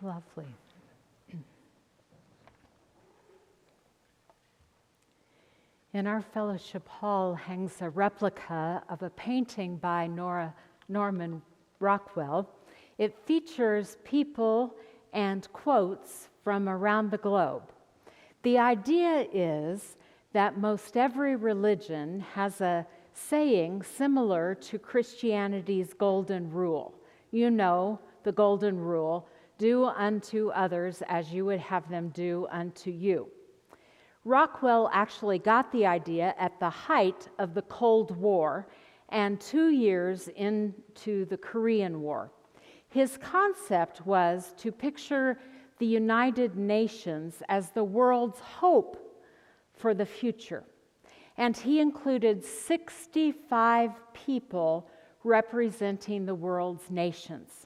Lovely. In our fellowship hall hangs a replica of a painting by Norman Rockwell. It features people and quotes from around the globe. The idea is that most every religion has a saying similar to Christianity's golden rule. You know the golden rule, do unto others as you would have them do unto you. Rockwell actually got the idea at the height of the Cold War and 2 years into the Korean War. His concept was to picture the United Nations as the world's hope for the future. And he included 65 people representing the world's nations.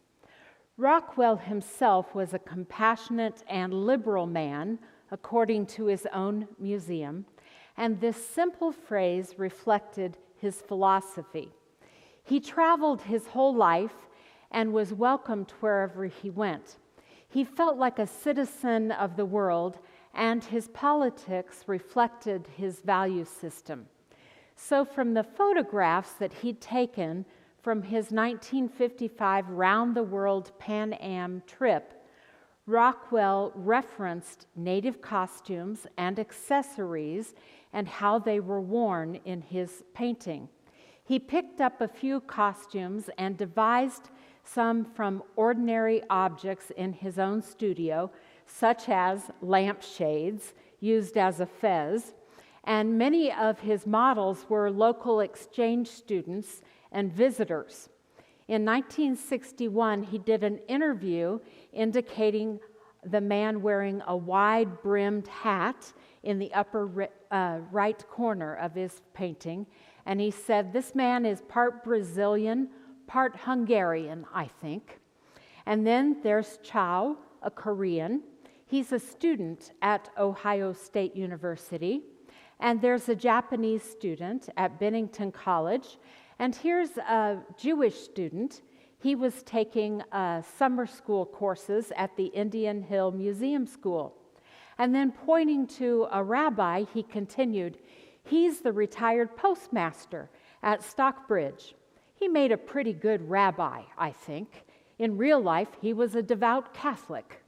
Rockwell himself was a compassionate and liberal man, according to his own museum, and this simple phrase reflected his philosophy. He traveled his whole life and was welcomed wherever he went. He felt like a citizen of the world, and his politics reflected his value system. So from the photographs that he'd taken from his 1955 round-the-world Pan Am trip, Rockwell referenced native costumes and accessories and how they were worn in his painting. He picked up a few costumes and devised some from ordinary objects in his own studio, such as lampshades used as a fez, and many of his models were local exchange students and visitors. In 1961, he did an interview indicating the man wearing a wide-brimmed hat in the upper right corner of his painting, and he said, "This man is part Brazilian, part Hungarian, I think." And then there's Chow, a Korean. He's a student at Ohio State University. And there's a Japanese student at Bennington College. And here's a Jewish student. He was taking summer school courses at the Indian Hill Museum School. And then pointing to a rabbi, he continued, "He's the retired postmaster at Stockbridge. He made a pretty good rabbi, I think. In real life, he was a devout Catholic."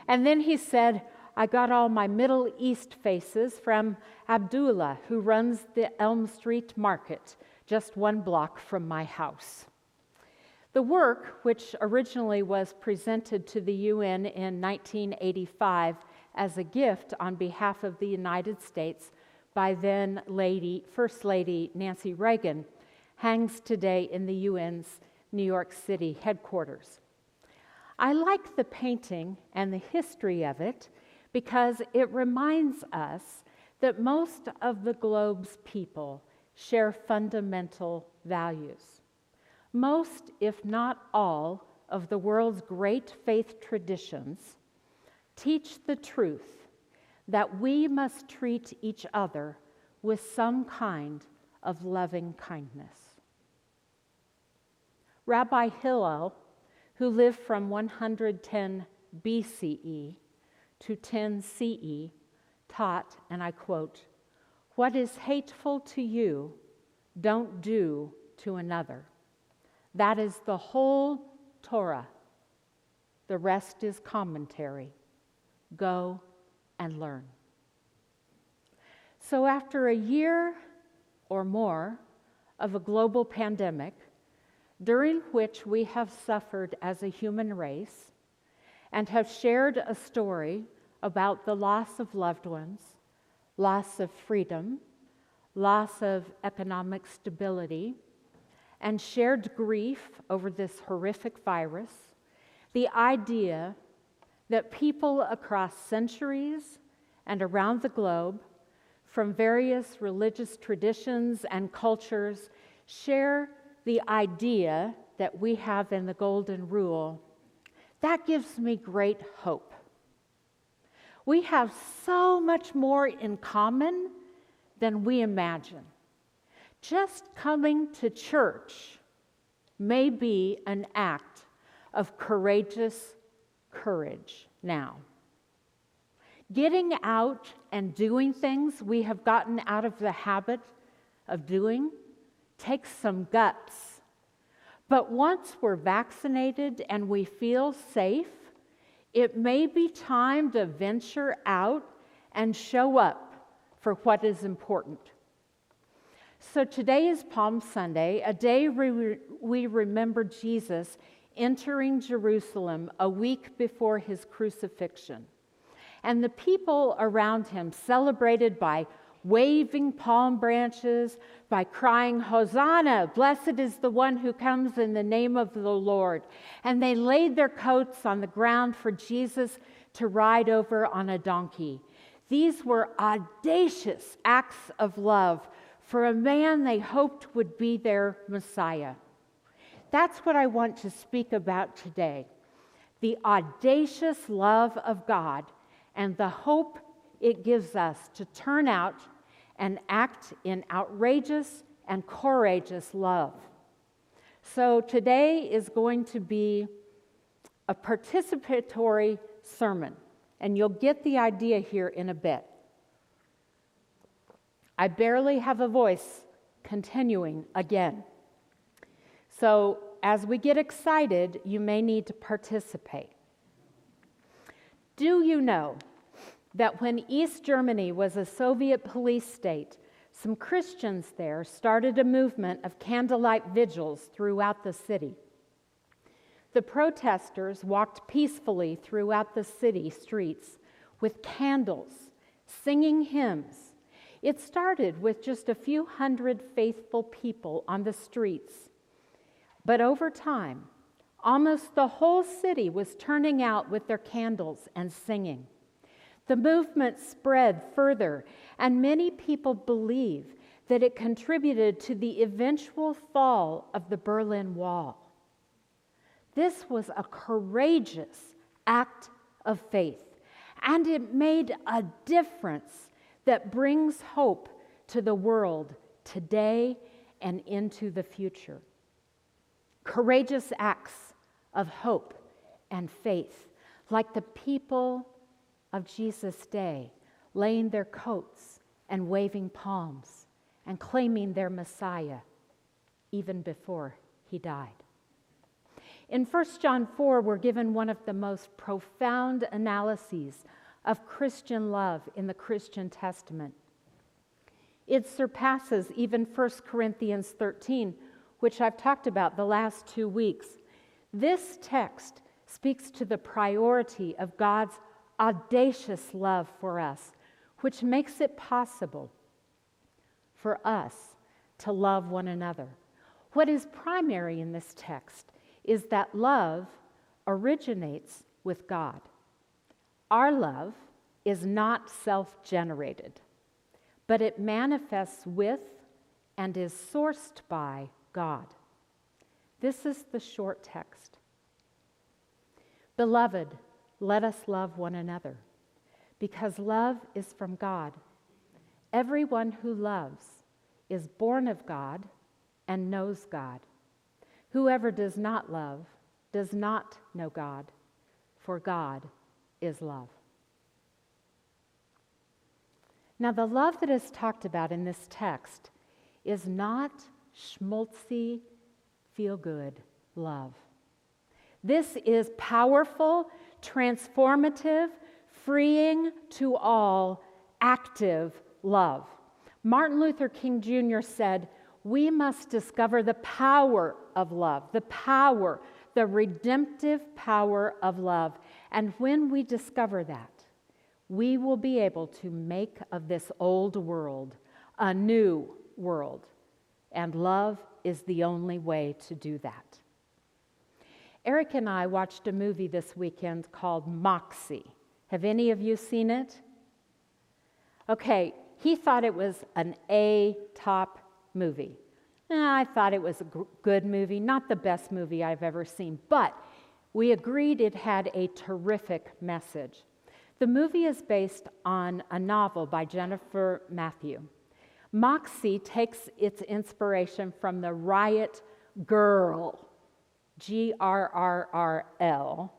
And then he said, "I got all my Middle East faces from Abdullah, who runs the Elm Street Market, just 1 block from my house." The work, which originally was presented to the UN in 1985 as a gift on behalf of the United States by then First Lady Nancy Reagan, hangs today in the UN's New York City headquarters. I like the painting and the history of it because it reminds us that most of the globe's people share fundamental values. Most, if not all, of the world's great faith traditions teach the truth that we must treat each other with some kind of loving kindness. Rabbi Hillel, who lived from 110 BCE to 10 CE, taught, and I quote, "What is hateful to you, don't do to another." That is the whole Torah. The rest is commentary. Go and learn. So after a year or more of a global pandemic, during which we have suffered as a human race and have shared a story about the loss of loved ones, loss of freedom, loss of economic stability, and shared grief over this horrific virus, the idea that people across centuries and around the globe, from various religious traditions and cultures, share the idea that we have in the Golden Rule, that gives me great hope. We have so much more in common than we imagine. Just coming to church may be an act of courageous courage now. Getting out and doing things we have gotten out of the habit of doing takes some guts. But once we're vaccinated and we feel safe, it may be time to venture out and show up for what is important. So today is Palm Sunday, a day we remember Jesus entering Jerusalem a week before his crucifixion. And the people around him celebrated by waving palm branches, by crying, "Hosanna, blessed is the one who comes in the name of the Lord." And they laid their coats on the ground for Jesus to ride over on a donkey. These were audacious acts of love for a man they hoped would be their Messiah. That's what I want to speak about today. The audacious love of God and the hope it gives us to turn out and act in outrageous and courageous love. So today is going to be a participatory sermon, and you'll get the idea here in a bit. I barely have a voice, continuing again. So as we get excited, you may need to participate. Do you know that when East Germany was a Soviet police state, some Christians there started a movement of candlelight vigils throughout the city? The protesters walked peacefully throughout the city streets with candles, singing hymns. It started with just a few hundred faithful people on the streets. But over time, almost the whole city was turning out with their candles and singing. The movement spread further, and many people believe that it contributed to the eventual fall of the Berlin Wall. This was a courageous act of faith, and it made a difference that brings hope to the world today and into the future. Courageous acts of hope and faith, like the people of Jesus' day, laying their coats and waving palms and claiming their Messiah even before he died. In 1 John 4, we're given one of the most profound analyses of Christian love in the Christian Testament. It surpasses even 1 Corinthians 13, which I've talked about the last 2 weeks. This text speaks to the priority of God's audacious love for us, which makes it possible for us to love one another. What is primary in this text is that love originates with God. Our love is not self-generated, but it manifests with and is sourced by God. This is the short text. Beloved, let us love one another, because love is from God. Everyone who loves is born of God and knows God. Whoever does not love does not know God, for God is love. Now, the love that is talked about in this text is not schmaltzy, feel-good love. This is powerful, transformative, freeing to all, active love. Martin Luther King Jr. said, "We must discover the power of love, the redemptive power of love. And when we discover that, we will be able to make of this old world a new world. And love is the only way to do that." Eric and I watched a movie this weekend called Moxie. Have any of you seen it? Okay, he thought it was an A-top movie. I thought it was a good movie, not the best movie I've ever seen, but we agreed it had a terrific message. The movie is based on a novel by Jennifer Matthew. Moxie takes its inspiration from the Riot Grrrl, Grrrl,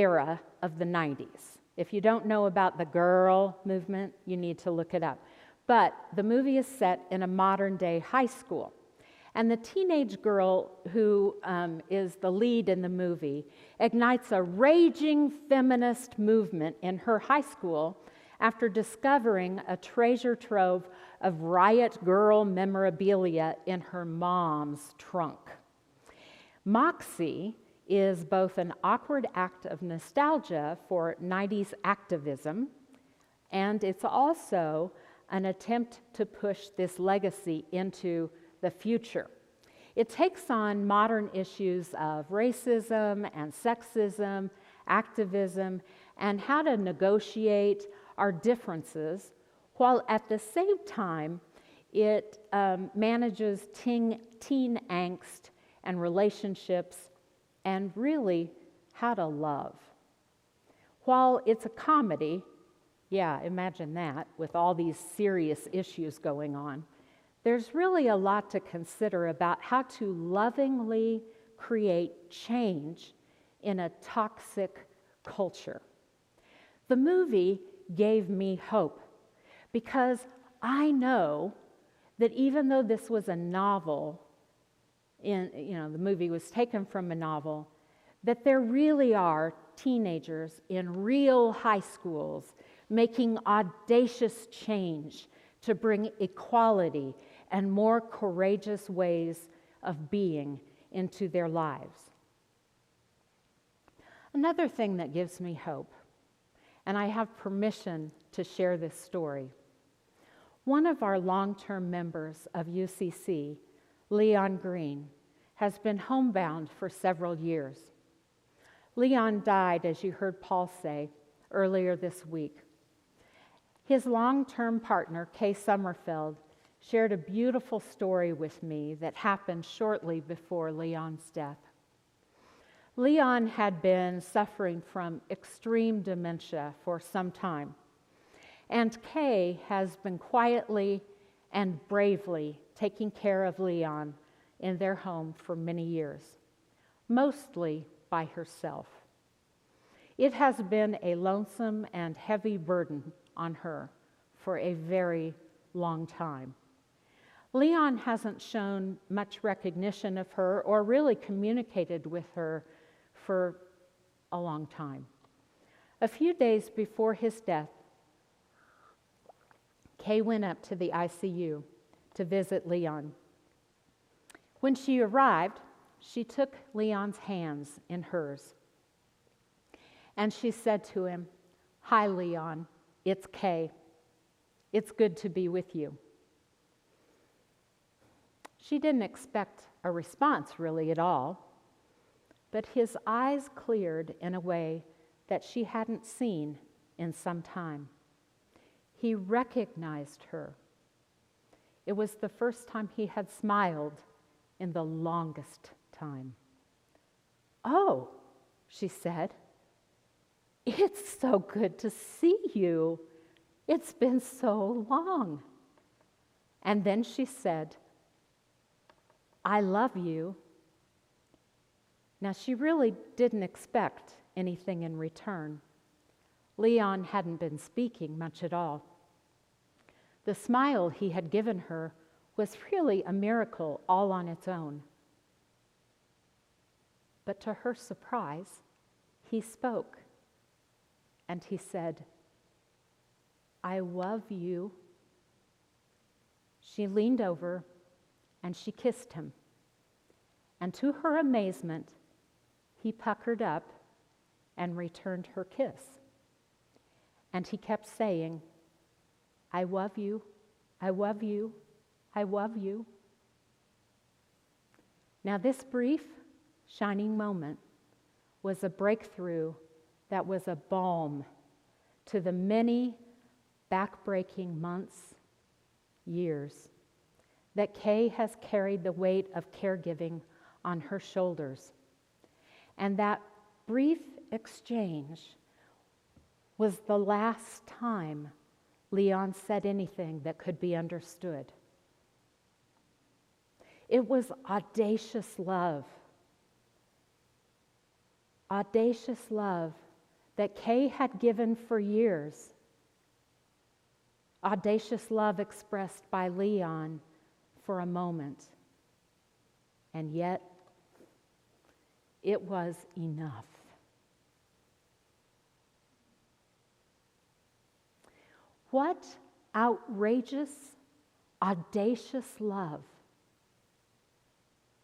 era of the 90s. If you don't know about the girl movement, you need to look it up. But the movie is set in a modern-day high school. And the teenage girl who is the lead in the movie ignites a raging feminist movement in her high school after discovering a treasure trove of riot girl memorabilia in her mom's trunk. Moxie is both an awkward act of nostalgia for 90s activism, and it's also an attempt to push this legacy into the future. It takes on modern issues of racism and sexism, activism, and how to negotiate our differences, while at the same time it manages teen angst and relationships and really how to love. While it's a comedy, yeah, imagine that, with all these serious issues going on, there's really a lot to consider about how to lovingly create change in a toxic culture. The movie gave me hope because I know that even though this was a novel, the movie was taken from a novel, that there really are teenagers in real high schools making audacious change to bring equality and more courageous ways of being into their lives. Another thing that gives me hope, and I have permission to share this story. One of our long-term members of UCC, Leon Green, has been homebound for several years. Leon died, as you heard Paul say, earlier this week. His long-term partner, Kay Sommerfeld, shared a beautiful story with me that happened shortly before Leon's death. Leon had been suffering from extreme dementia for some time, and Kay has been quietly and bravely taking care of Leon in their home for many years, mostly by herself. It has been a lonesome and heavy burden on her for a very long time. Leon hasn't shown much recognition of her or really communicated with her for a long time. A few days before his death, Kay went up to the ICU to visit Leon. When she arrived, she took Leon's hands in hers. And she said to him, "Hi, Leon, it's Kay. It's good to be with you." She didn't expect a response really at all, but his eyes cleared in a way that she hadn't seen in some time. He recognized her. It was the first time he had smiled in the longest time. "Oh," she said, "it's so good to see you. It's been so long." And then she said, "I love you." Now, she really didn't expect anything in return. Leon hadn't been speaking much at all. The smile he had given her was really a miracle all on its own. But to her surprise, he spoke, and he said, "I love you." She leaned over and she kissed him. And to her amazement, he puckered up and returned her kiss. And he kept saying, "I love you, I love you, I love you." Now, this brief, shining moment was a breakthrough that was a balm to the many backbreaking months, years, that Kay has carried the weight of caregiving on her shoulders. And that brief exchange was the last time Leon said anything that could be understood. It was audacious love. Audacious love that Kay had given for years. Audacious love expressed by Leon for a moment. And yet, it was enough. What outrageous, audacious love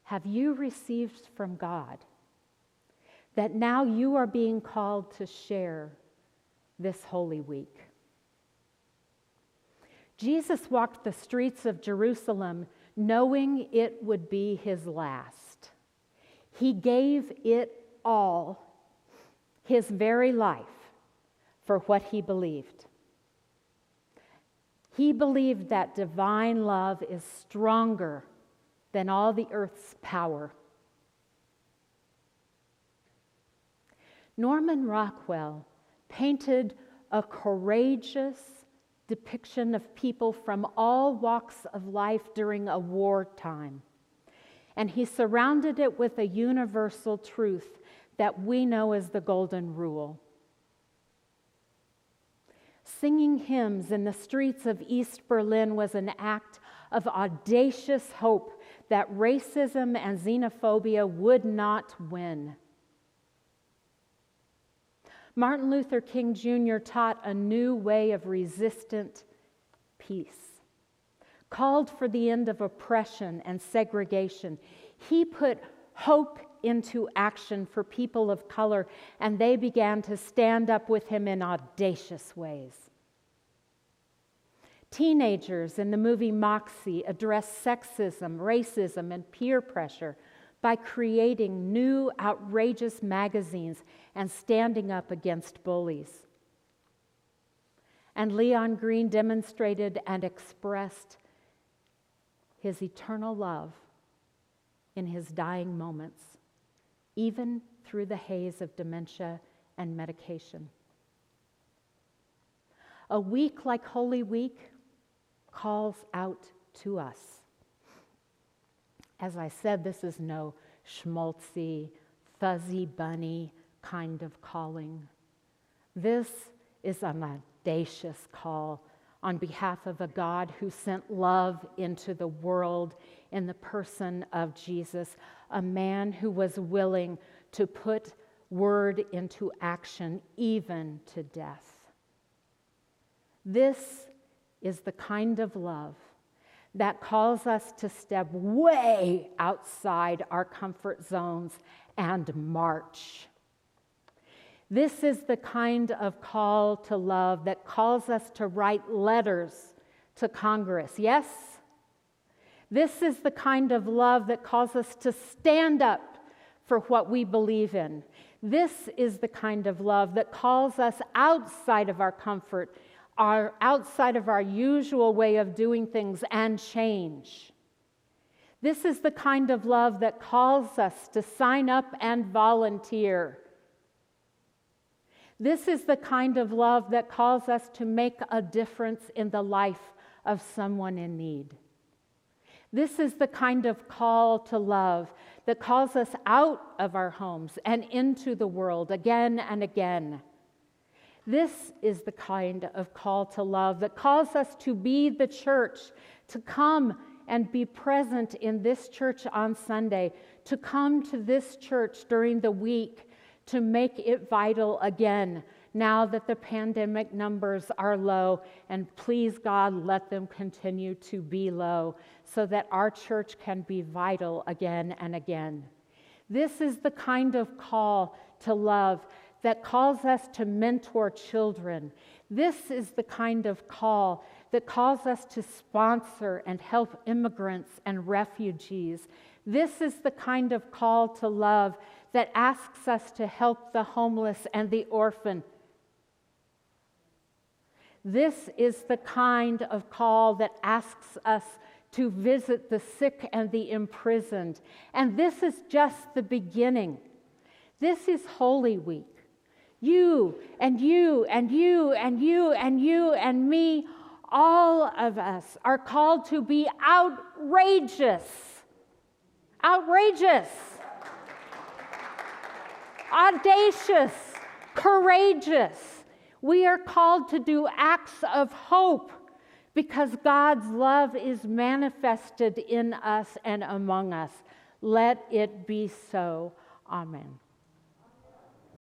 have you received from God that now you are being called to share this Holy Week? Jesus walked the streets of Jerusalem knowing it would be his last. He gave it all, his very life, for what he believed. He believed that divine love is stronger than all the earth's power. Norman Rockwell painted a courageous depiction of people from all walks of life during a wartime. And he surrounded it with a universal truth that we know as the Golden Rule. Singing hymns in the streets of East Berlin was an act of audacious hope that racism and xenophobia would not win. Martin Luther King Jr. taught a new way of resistant peace, called for the end of oppression and segregation. He put hope into action for people of color, and they began to stand up with him in audacious ways. Teenagers in the movie Moxie addressed sexism, racism, and peer pressure by creating new, outrageous magazines and standing up against bullies. And Leon Green demonstrated and expressed his eternal love in his dying moments, even through the haze of dementia and medication. A week like Holy Week calls out to us. As I said, this is no schmaltzy, fuzzy bunny kind of calling. This is an audacious call on behalf of a God who sent love into the world in the person of Jesus, a man who was willing to put word into action, even to death. This is the kind of love that calls us to step way outside our comfort zones and march. This is the kind of call to love that calls us to write letters to Congress. Yes? This is the kind of love that calls us to stand up for what we believe in. This is the kind of love that calls us outside of our comfort, outside of our usual way of doing things, and change. This is the kind of love that calls us to sign up and volunteer. This is the kind of love that calls us to make a difference in the life of someone in need. This is the kind of call to love that calls us out of our homes and into the world again and again. This is the kind of call to love that calls us to be the church, to come and be present in this church on Sunday, to come to this church during the week, to make it vital again, now that the pandemic numbers are low, and please God, let them continue to be low, so that our church can be vital again and again. This is the kind of call to love that calls us to mentor children. This is the kind of call that calls us to sponsor and help immigrants and refugees. This is the kind of call to love that asks us to help the homeless and the orphan. This is the kind of call that asks us to visit the sick and the imprisoned. And this is just the beginning. This is Holy Week. You and you and you and you and you and me, all of us are called to be outrageous. Outrageous. Audacious. courageous. We are called to do acts of hope because God's love is manifested in us and among us. Let it be so. Amen.